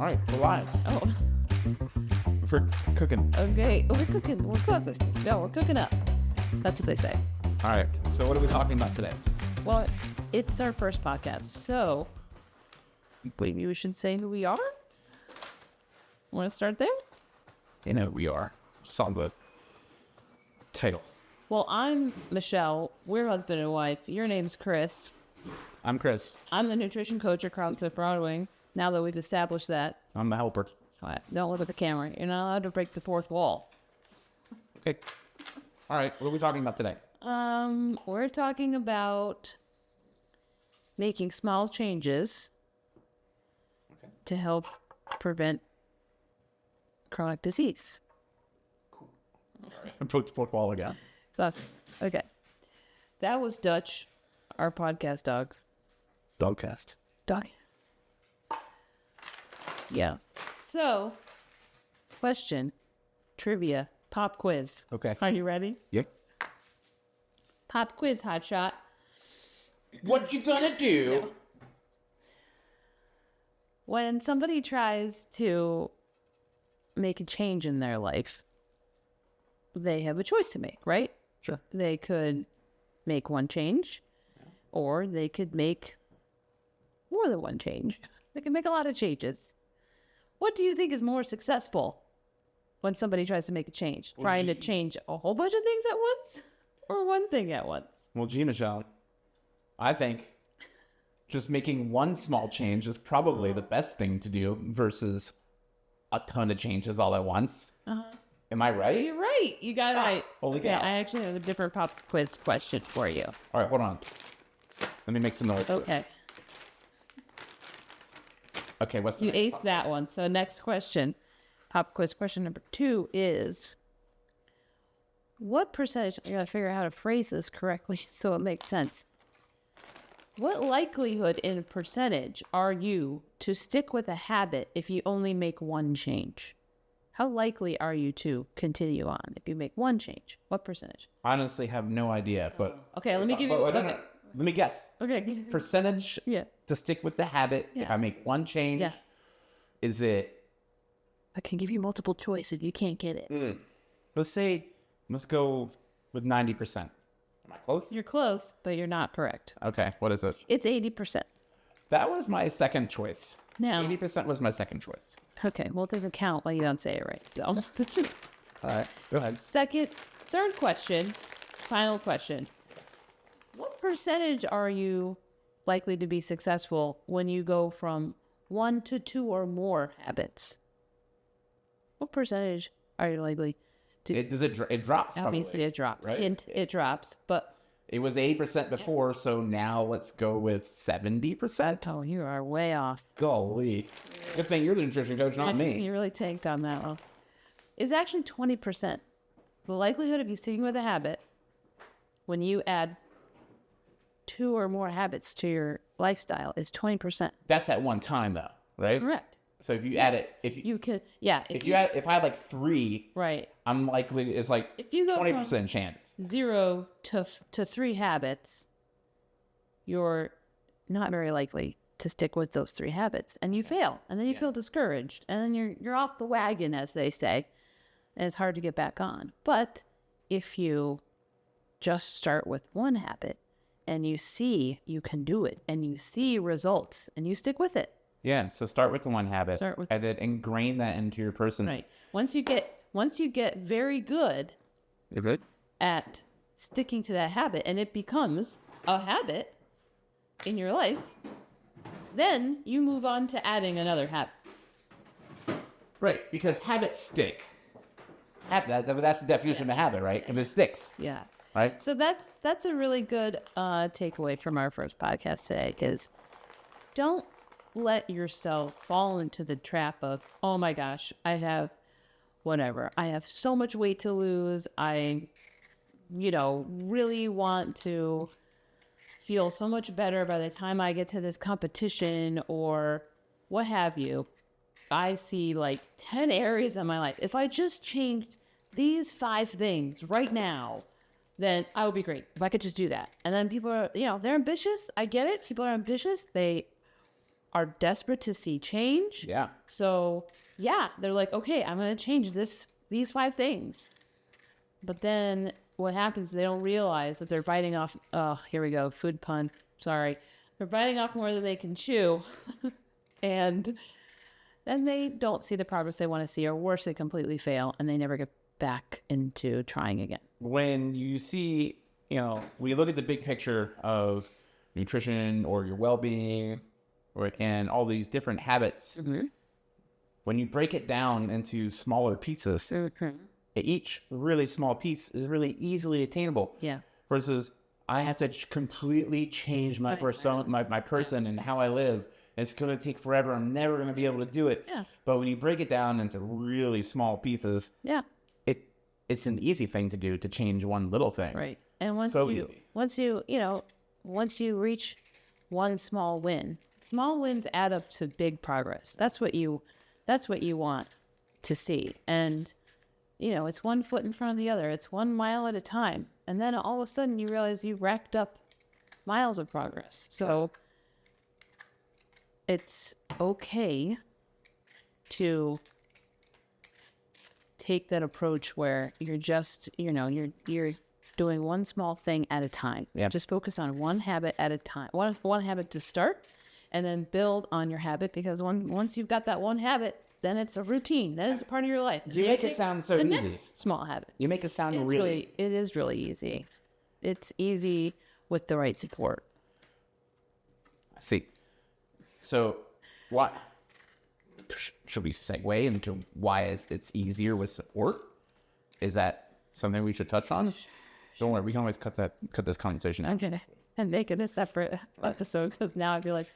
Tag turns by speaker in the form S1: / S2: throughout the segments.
S1: All right, we're live.
S2: Oh,
S1: We're cooking.
S2: okay. We're cooking. We're cooking. No, we're cooking up. That's what they say.
S1: All right, so what are we talking about today?
S2: Well, it's our first podcast, so maybe we should say who we are. Want to start there?
S1: You know who we are. Saw the title.
S2: Well, I'm Michelle. We're husband and wife. Your name's Chris.
S1: I'm Chris.
S2: I'm the nutrition coach at Broadwing. Now that we've established that,
S1: I'm the helper.
S2: don't look at the camera. You're not allowed to break the fourth wall.
S1: Okay. All right, what are we talking about today?
S2: We're talking about making small changes to help prevent chronic disease.
S1: I broke the fourth wall again.
S2: Okay. That was Dutch, our podcast dog.
S1: Dogcast.
S2: Dog. Yeah. So, question, trivia, pop quiz.
S1: Okay.
S2: Are you ready?
S1: Yeah.
S2: Pop quiz, hotshot.
S1: What you gonna do?
S2: When somebody tries to make a change in their life, they have a choice to make, right?
S1: Sure.
S2: They could make one change, or they could make more than one change. They can make a lot of changes. What do you think is more successful when somebody tries to make a change? Trying to change a whole bunch of things at once, or one thing at once?
S1: Well, Michelle, I think just making one small change is probably the best thing to do versus a ton of changes all at once. Am I right?
S2: You're right. You got it right.
S1: Holy
S2: Okay,
S1: cow.
S2: I actually have a different pop quiz question for you.
S1: All right, hold on. Let me make some noise.
S2: Okay.
S1: Okay, what's the
S2: You
S1: next
S2: aced that one. So next question, pop quiz question number 2 is, what percentage, I gotta figure out how to phrase this correctly so it makes sense. What likelihood in percentage are you to stick with a habit if you only make one change? How likely are you to continue on if you make one change? What percentage?
S1: I honestly have no idea, but
S2: Okay, let me give you,
S1: but
S2: okay.
S1: let me guess.
S2: Okay.
S1: Percentage
S2: Yeah.
S1: to stick with the habit. If
S2: Yeah.
S1: I make one change,
S2: Yeah.
S1: is it?
S2: I can give you multiple choice if you can't get it.
S1: Let's go with 90%. Am I close?
S2: You're close, but you're not correct.
S1: Okay, what is it?
S2: It's 80%.
S1: That was my second choice.
S2: Now,
S1: 80% was my second choice.
S2: okay, we'll take a count while you don't say it right. So,
S1: All right, go ahead.
S2: third question, final question. What percentage are you likely to be successful when you go from 1 to 2 or more habits? What percentage are you likely to?
S1: It drops.
S2: Obviously,
S1: probably,
S2: it drops.
S1: right?
S2: Hint, it drops. But
S1: It was 80% before, so now let's go with 70%.
S2: oh, you are way off.
S1: Golly. Good thing you're the nutrition coach, not me.
S2: You really tanked on that one. It's actually 20%. The likelihood of you sticking with a habit when you add 2 or more habits to your lifestyle is 20%.
S1: That's at one time, though, right?
S2: Correct.
S1: So if you add it, if
S2: You could, yeah.
S1: if I had like 3,
S2: right.
S1: I'm likely it's like
S2: If you go
S1: 20% chance.
S2: from 0 to 3 habits, you're not very likely to stick with those 3 habits, and you fail, and then you feel discouraged, and then you're off the wagon, as they say, and it's hard to get back on. But if you just start with one habit, and you see you can do it, and you see results, and you stick with it.
S1: Yeah, so start with the one habit,
S2: Start with-
S1: and then ingrain that into your person.
S2: Right. Once you get very good
S1: Is it?
S2: at sticking to that habit, and it becomes a habit in your life, then you move on to adding another habit.
S1: Right, because habits stick. That's the definition of a habit, right? If it sticks,
S2: Yeah.
S1: right?
S2: So that's a really good takeaway from our first podcast today, because don't let yourself fall into the trap of, oh my gosh, I have so much weight to lose. I, really want to feel so much better by the time I get to this competition or what have you. I see like 10 areas in my life. If I just changed these 5 things right now, then I would be great if I could just do that. And then people are, they're ambitious. I get it. People are ambitious. They are desperate to see change.
S1: Yeah.
S2: So yeah, they're like, okay, I'm going to change these 5 things. But then what happens, they don't realize that they're biting off, oh, here we go, food pun, sorry. They're biting off more than they can chew. And then they don't see the progress they want to see, or worse, they completely fail and they never get back into trying again.
S1: When you see, when you look at the big picture of nutrition or your well-being and all these different habits, when you break it down into smaller pieces, each really small piece is really easily attainable.
S2: Yeah.
S1: Versus I have to completely change my person and how I live. It's going to take forever. I'm never going to be able to do it.
S2: Yeah.
S1: But when you break it down into really small pieces,
S2: Yeah.
S1: it's an easy thing to do, to change one little thing.
S2: Right. And once you reach one small win, small wins add up to big progress. That's what you want to see. And it's one foot in front of the other. It's 1 mile at a time. And then all of a sudden you realize you racked up miles of progress. So it's okay to take that approach where you're just, you're doing one small thing at a time.
S1: Yeah.
S2: Just focus on one habit at a time. One habit to start, and then build on your habit, because once you've got that one habit, then it's a routine. That is a part of your life.
S1: You make it sound so easy.
S2: Next small habit.
S1: You make it sound
S2: It is really easy. It's easy with the right support.
S1: I see. So, what should we segue into why it's easier with support? Is that something we should touch on? Don't worry, we can always cut this conversation out.
S2: Okay, and make it a separate episode, because now I feel like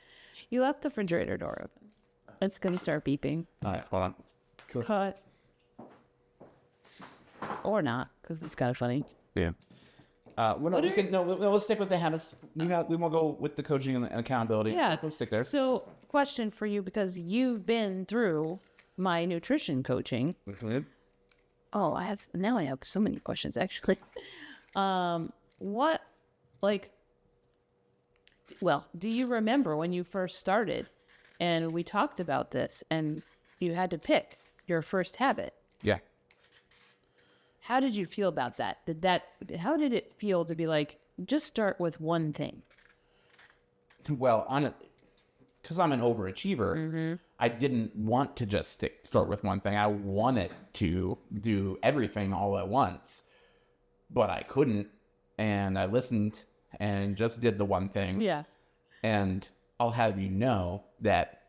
S2: you left the refrigerator door open. It's gonna start beeping.
S1: All right, hold on. Cool.
S2: Cut. Or not, because it's kind of funny.
S1: Yeah. Let's stick with the habits. We won't go with the coaching and accountability.
S2: Yeah.
S1: Let's stick there.
S2: So, question for you, because you've been through my nutrition coaching. Oh, I have so many questions, actually. Do you remember when you first started and we talked about this and you had to pick your first habit?
S1: Yeah.
S2: How did you feel about that? How did it feel to be like, just start with one thing?
S1: Well, because I'm an overachiever, I didn't want to just start with one thing. I wanted to do everything all at once, but I couldn't. And I listened and just did the one thing.
S2: Yeah.
S1: And I'll have you know that,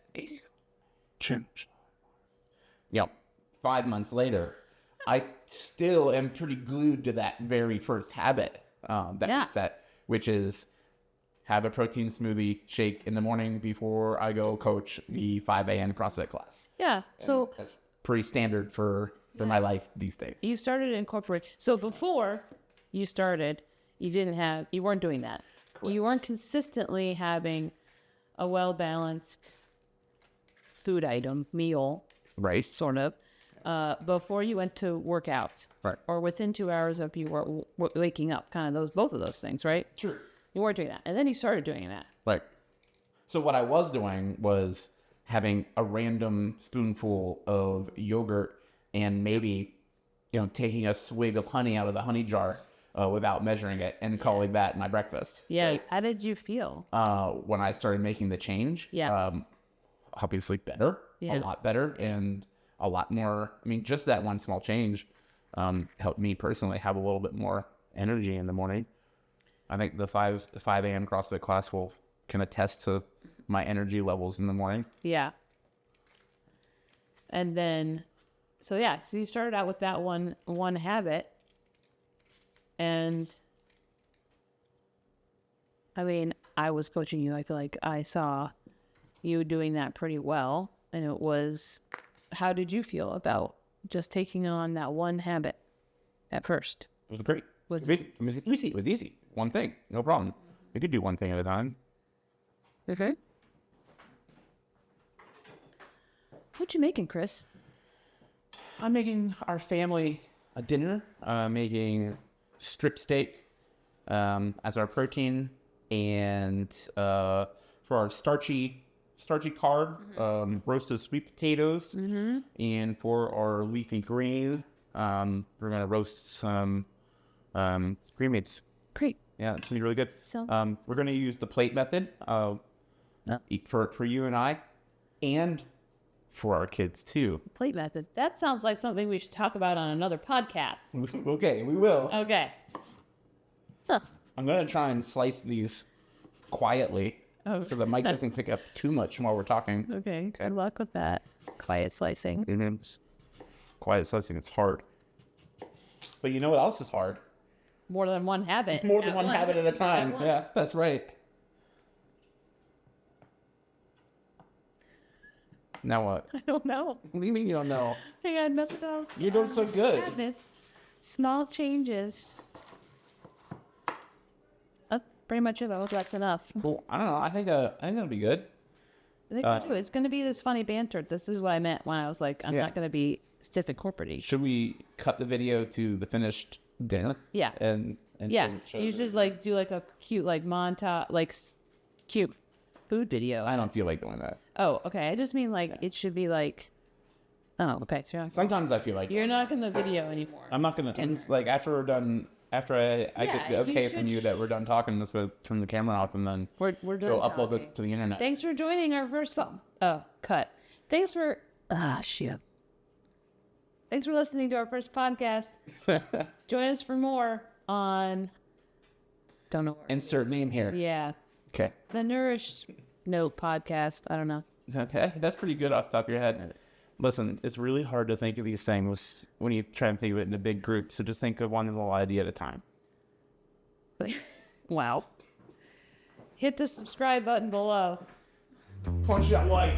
S1: 5 months later, I still am pretty glued to that very first habit that we set, which is have a protein smoothie shake in the morning before I go coach the 5 a.m. CrossFit class.
S2: Yeah. So
S1: that's pretty standard for my life these days.
S2: You started to incorporate. So before you started, you weren't doing that. Correct. You weren't consistently having a well-balanced food item, meal,
S1: right?
S2: Sort of, before you went to work out,
S1: right? Or
S2: within 2 hours of you were waking up, kind of both of those things, right?
S1: True.
S2: You weren't doing that, and then you started doing that.
S1: Right. So what I was doing was having a random spoonful of yogurt and maybe, taking a swig of honey out of the honey jar without measuring it and calling that my breakfast.
S2: Yeah. Right. How did you feel?
S1: When I started making the change?
S2: Yeah.
S1: Obviously better. Yeah. A lot better and a lot more. I mean, just that one small change helped me personally have a little bit more energy in the morning. I think the 5 a.m. CrossFit class can attest to my energy levels in the morning.
S2: Yeah. And then, so you started out with that one habit. And I mean, I was coaching you. I feel like I saw you doing that pretty well. And how did you feel about just taking on that one habit at first?
S1: It was great. It was easy. One thing, no problem. You could do one thing at a time.
S2: Okay. What you making, Chris?
S1: I'm making our family a dinner. Making strip steak as our protein, and for our starchy starchy carb, roasted sweet potatoes. And for our leafy green, we're going to roast some green beans.
S2: Great.
S1: Yeah, it's going to be really good.
S2: So-
S1: we're going to use the plate method for you and I, and for our kids too.
S2: Plate method. That sounds like something we should talk about on another podcast.
S1: Okay, we will.
S2: Okay.
S1: I'm going to try and slice these quietly so the mic doesn't pick up too much while we're talking.
S2: Okay. Good luck with that. Quiet slicing.
S1: Quiet slicing is hard. But you know what else is hard?
S2: More than one habit.
S1: More than one habit at a time.
S2: At
S1: Yeah,
S2: once.
S1: that's right. Now what?
S2: I don't know.
S1: What do you mean you don't know?
S2: I got nothing else.
S1: You're doing so good.
S2: Habits. Small changes. That's pretty much it. I hope that's enough.
S1: Cool. I don't know. I think that'll be good.
S2: I think so too. It's going to be this funny banter. This is what I meant when I was like, I'm
S1: Yeah.
S2: not going to be stiff and corporate-y.
S1: Should we cut the video to the finished dinner?
S2: Yeah.
S1: And
S2: Yeah.
S1: show
S2: You should like do like a cute like montage, like cute food video.
S1: I don't feel like doing that.
S2: Oh, okay. I just mean like it should be like. Oh, okay. So
S1: Sometimes I feel like
S2: you're not in the video anymore.
S1: I'm not gonna like after we're done. After I get the
S2: Yeah,
S1: okay
S2: you
S1: from
S2: should
S1: you that we're done talking, let's go turn the camera off and then
S2: We're
S1: go
S2: done
S1: upload this
S2: talking.
S1: to the internet.
S2: Thanks for joining our first cut. Thanks for shit. Thanks for listening to our first podcast. Join us for more on don't know where.
S1: Insert name here.
S2: Yeah.
S1: Okay.
S2: The Nourish Note podcast. I don't know.
S1: Okay, that's pretty good off the top of your head. Listen, it's really hard to think of these things when you try and think of it in a big group. So just think of one little idea at a time.
S2: Wow. Hit the subscribe button below.
S1: Punch that like.